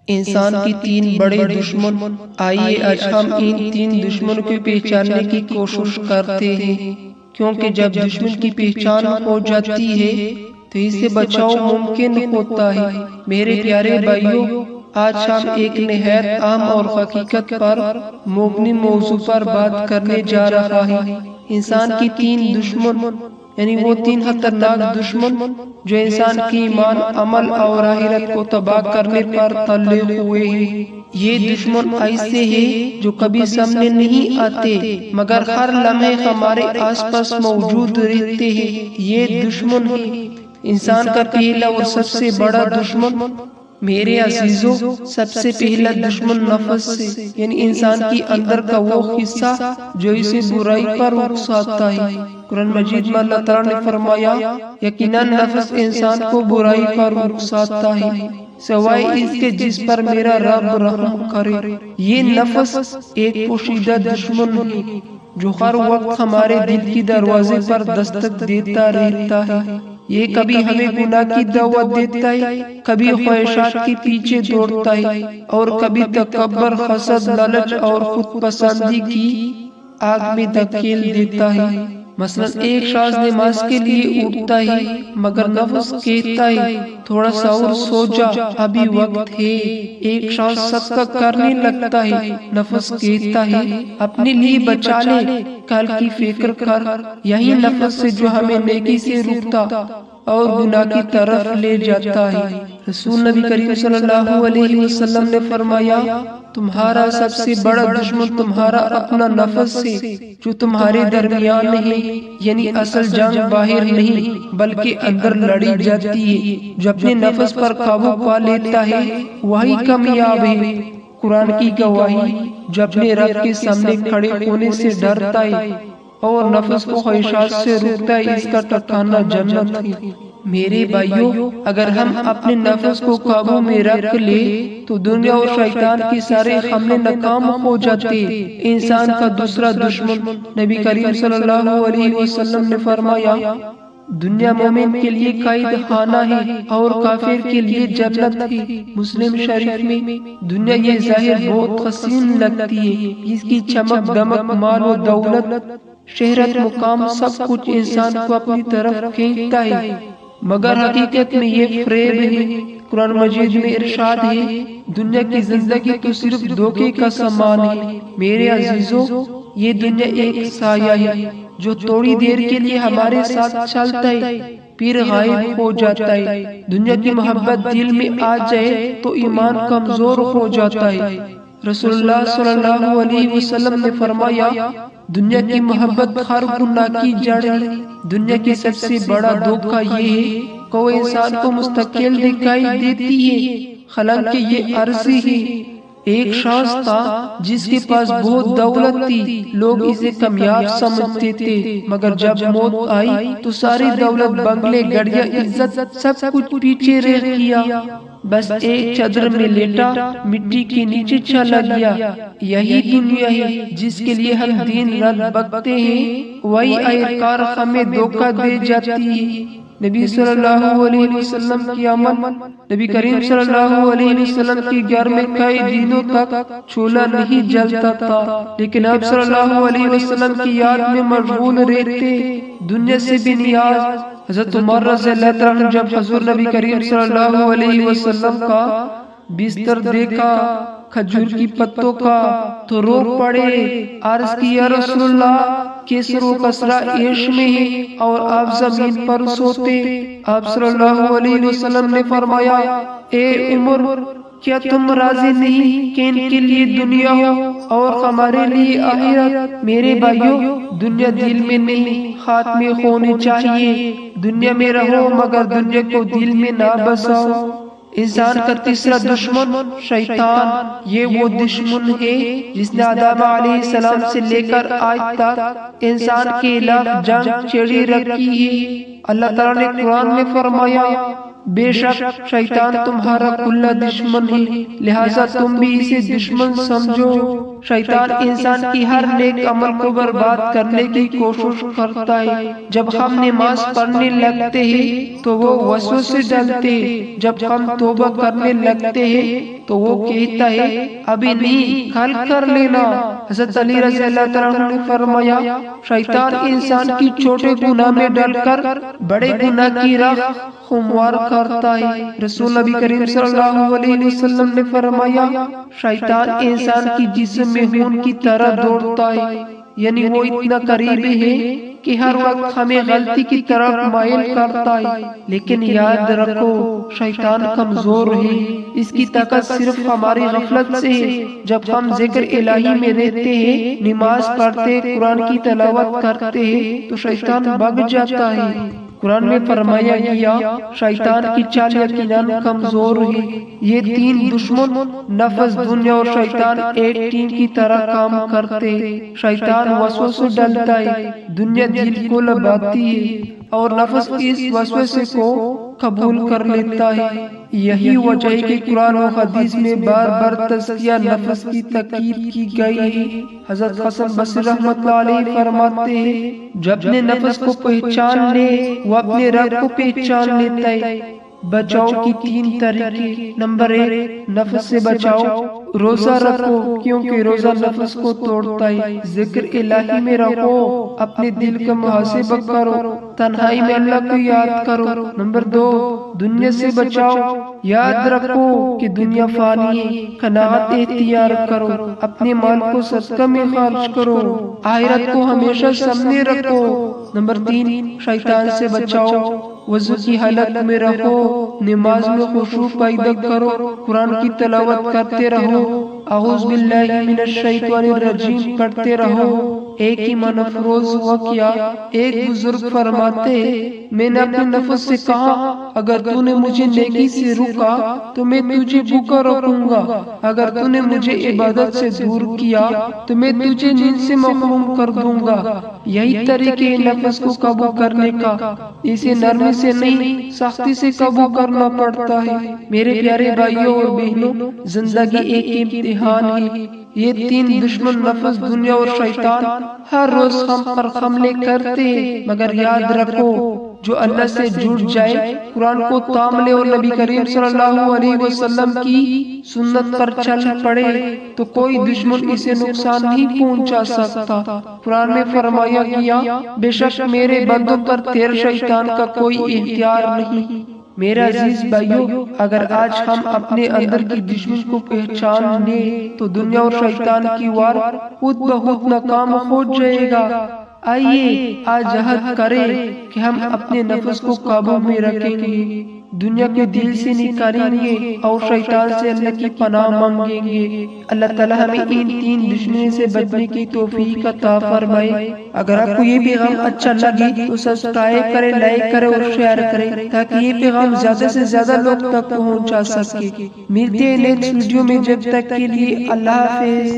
انسان کی تین بڑے دشمن۔ آئیے آج ہم ان تین دشمنوں کو پہچاننے کی کوشش کرتے ہیں، کیونکہ جب دشمن کی پہچان ہو جاتی ہے تو اس سے بچاؤ ممکن ہوتا ہے۔ میرے پیارے بھائیوں، آج ہم ایک نہایت عام اور حقیقت پر مبنی موضوع پر بات کرنے جا رہا ہے۔ انسان کی تین دشمن، یعنی وہ تین خطرناک دشمن جو انسان کی ایمان، عمل اور آخرت کو تباہ کرنے پر تلے ہوئے ہیں۔ یہ دشمن ایسے ہیں جو کبھی سامنے نہیں آتے مگر ہر لمحے ہمارے آس پاس موجود رہتے ہیں۔ یہ دشمن ہیں انسان کا پہلا اور سب سے بڑا دشمن۔ میرے عزیزوں، سب سے پہلا دشمن نفس ہے، یعنی انسان کی اندر کا وہ حصہ جو اسے برائی پر اکساتا ہے۔ قرآن مجید میں اللہ تعالیٰ نے فرمایا، یقیناً نفس انسان کو برائی پر اکساتا ہے سوائے اس کے جس پر میرا رب رحم کرے۔ یہ نفس ایک پوشیدہ دشمن ہے جو ہر وقت ہمارے دل کی دروازے پر دستک دیتا رہتا ہے۔ یہ کبھی ہمیں گناہ کی دعوت دیتا ہے، کبھی خواہشات کے پیچھے دوڑتا ہے اور کبھی تکبر، حسد، لالچ اور خود پسندی کی آگ میں دھکیل دیتا ہے۔ مثلا ایک شخص نماز کے لیے اٹھتا ہے مگر نفس کہتا ہے تھوڑا سا اور سو جا، ابھی وقت ہے۔ ایک شخص صدقہ کرنے لگتا ہے، نفس کہتا ہے اپنے لیے بچا لے، کل کی فکر کر۔ یہی نفس سے جو ہمیں نیکی سے روکتا اور گناہ کی طرف لے جاتا ہے۔ رسول نبی کریم صلی اللہ علیہ وسلم نے فرمایا، تمہارا سب سے بڑا دشمن تمہارا اپنا نفس ہے جو تمہارے درمیان نہیں، یعنی اصل جنگ باہر نہیں بلکہ اندر لڑی جاتی ہے۔ جو اپنے نفس پر قابو پا لیتا ہے وہی کامیاب ہے۔ قرآن کی گواہی، جو اپنے رب کے سامنے کھڑے ہونے سے ڈرتا ہے اور نفس کو خواہشات سے روکتا ہے، اس کا ٹھکانہ جنت ہے۔ میرے بھائیوں، اگر ہم اپنے نفس کو قابو میں رکھ لے تو دنیا اور شیطان کی سارے حملے ناکام ہو جاتے۔ انسان کا دوسرا دشمن، نبی کریم صلی اللہ علیہ وسلم نے فرمایا، دنیا مومن کے لیے قید خانہ ہے اور کافر کے لیے جنت ہے۔ مسلم شریف میں، دنیا یہ ظاہر بہت حسین لگتی ہے، اس کی چمک دمک، مال و دولت، شہرت، مقام، سب کچھ انسان کو اپنی طرف کھینچتا ہے، مگر حقیقت میں یہ فریب ہے۔ قرآن مجید میں ارشاد ہے، دنیا کی زندگی تو صرف دھوکے کا سامان ہے۔ میرے عزیزوں، یہ دنیا ایک سایہ ہے جو تھوڑی دیر کے لیے ہمارے ساتھ چلتا ہے پھر غائب ہو جاتا ہے۔ دنیا کی محبت دل میں آ جائے تو ایمان کمزور ہو جاتا ہے۔ رسول اللہ صلی اللہ علیہ وسلم نے فرمایا، دنیا کی محبت ہر گناہ کی جڑ ہے۔ دنیا کی سب سے بڑا دھوکہ یہ ہے کہ وہ انسان کو مستقل دکھائی دیتی ہے، حالانکہ یہ عارضی ہے۔ ایک شخص تھا جس کے پاس بہت دولت تھی، لوگ اسے کامیاب سمجھتے تھے، مگر جب موت آئی تو ساری دولت، بنگلے، گاڑیاں، عزت، سب کچھ پیچھے رہ گیا، بس ایک چادر میں لیٹا مٹی کے نیچے چلا گیا۔ یہی دنیا ہے جس کے لیے ہم دن رات بھاگتے ہیں، وہی آخرکار ہمیں دھوکہ دے جاتی ہے۔ نبی صلی اللہ علیہ وسلم کی عمل، نبی کریم صلی اللہ علیہ وسلم کی گھر میں کئی دنوں تک چولہا نہیں جلتا تھا، لیکن آپ صلی اللہ علیہ وسلم کی یاد میں مشغول رہتے، دنیا سے بے نیاز۔ حضرت عمر رضی اللہ عنہ جب حضور نبی کریم صلی اللہ علیہ وسلم کا بستر دیکھا کھجور کی پتوں کا تو رو پڑے، عرض کی یا رسول اللہ، کسر و کسرا عیش میں ہے اور آپ زمین پر سوتے۔ آپ صلی اللہ علیہ وسلم نے فرمایا، اے عمر، کیا تم راضی نہیں کہ ان کے لیے دنیا ہو اور ہمارے لیے آخرت؟ میرے بھائیوں، دنیا دل میں نہیں، ہاتھ میں ہونی چاہیے۔ دنیا میں رہو مگر دنیا کو دل میں نہ بساؤ۔ انسان کا تیسرا دشمن شیطان، یہ وہ دشمن ہے جس نے آدم علیہ السلام سے لے کر آج تک انسان کے خلاف جنگ چھیڑی رکھی ہے۔ اللہ تعالیٰ نے قرآن میں فرمایا، بے شک شیطان تمہارا کھلا دشمن ہے، لہٰذا تم بھی اسے دشمن سمجھو۔ شیطان انسان کی ہر نیک عمل کو برباد کرنے کی کوشش کرتا ہے۔ جب ہم نماز پڑھنے لگتے ہیں تو وہ وسوسے ڈالتے ہیں، جب ہم توبہ کرنے لگتے ہیں تو وہ کہتا ہے ابھی نہیں، کل کر لینا۔ حضرت علی رضی اللہ تعالیٰ عنہ نے فرمایا شیطان انسان کی چھوٹے گناہ میں ڈال کر بڑے گناہ کی راہ ہموار کرتا ہے۔ رسول نبی کریم صلی اللہ علیہ وسلم نے فرمایا شیطان انسان کی جسم میں خون کی طرح دوڑتا ہے، یعنی وہ اتنا قریب ہے کہ ہر وقت ہمیں غلطی کی طرف مائل کرتا ہے، لیکن یاد رکھو شیطان کمزور ہے، اس کی طاقت صرف ہماری غفلت سے ہے۔ جب ہم ذکر الہی میں رہتے ہیں، نماز پڑھتے، قرآن کی تلاوت کرتے ہیں تو شیطان بھگ جاتا ہے۔ قرآن میں فرمایا گیا شیطان کی چال یقیناً کمزور ہے۔ یہ تین دشمن نفس، دنیا اور شیطان ایک ٹیم کی طرح کام کرتے ہیں۔ شیطان وسوسے ڈالتا ہے، دنیا دل کو لبھاتی ہے اور نفس اس وسوسے کو قبول کر لیتا ہے۔ یہی وجہ ہے کہ قرآن و حدیث میں بار بار تزکیہ نفس کی تاکید کی گئی ہے۔ حضرت حسن بصری رحمۃ اللہ علیہ فرماتے ہیں جو اپنے نفس کو پہچان لے وہ اپنے رب کو پہچان لیتا ہے۔ بچاؤ کی تین طریقے۔ نمبر 1، نفس سے بچاؤ، روزہ رکھو کیونکہ روزہ نفس کو توڑتا ہے، ذکر الہی میں رہو، اپنے دل کا محاسبہ کرو، تنہائی میں اللہ کو یاد کرو۔ نمبر 2، دنیا سے بچاؤ، یاد رکھو کہ دنیا فانی ہے، قناعت اختیار کرو، اپنے مال کو صدقہ میں خرچ کرو، آخرت کو ہمیشہ سامنے رکھو۔ نمبر 3، شیطان سے بچاؤ، وضو کی حالت میں رہو، نماز میں خشوع پیدا کرو، قرآن کی تلاوت کرتے رہو، اعوذ باللہ من الشیطان الرجیم پڑھتے رہو۔ ایک ایمان افروز واقعہ، ایک بزرگ فرماتے میں نے اپنے نفس سے کہا اگر تو نے مجھے نیکی سے روکا تو میں تجھے بھوکا رکھوں گا، اگر تو نے مجھے عبادت سے دور کیا تو میں تجھے نیند سے محروم کر دوں گا۔ یہی طریقے نفس کو قابو کرنے کا، اسے نرمی سے نہیں سختی سے قابو کرنا پڑتا ہے۔ میرے پیارے بھائیوں اور بہنوں، زندگی ایک امتحان ہے۔ یہ تین دشمن نفس، دنیا اور شیطان ہر روز ہم پر حملے کرتے ہیں، مگر یاد رکھو جو اللہ سے جڑ جائے، قرآن کو تام لے اور نبی کریم صلی اللہ علیہ وسلم کی سنت پر چل پڑے تو کوئی دشمن اسے نقصان نہیں پہنچا سکتا۔ قرآن میں فرمایا گیا بے شک میرے بندوں پر تیرے شیطان کا کوئی اختیار نہیں۔ میرے عزیز بھائیوں، اگر آج ہم اپنے اندر کی دشمن کو پہچان لیں تو دنیا اور شیطان کی وار خود بخود ناکام ہو جائے گا۔ آئیے آج عہد کریں کہ ہم اپنے نفس کو قابو میں رکھیں گے، دنیا کے دل سے نکالیں گے اور شیطان سے اللہ کی پناہ مانگیں گے۔ اللہ تعالیٰ ہمیں ان تین دشمنوں سے بچنے کی توفیق عطا فرمائے۔ اگر آپ کو یہ پیغام اچھا لگے تو سبسکرائب کریں، لائک کریں اور شیئر کریں تاکہ یہ پیغام زیادہ سے زیادہ لوگ تک پہنچا سکے۔ ملتے ہیں نیکسٹ ویڈیو میں، جب تک کے لیے اللہ حافظ۔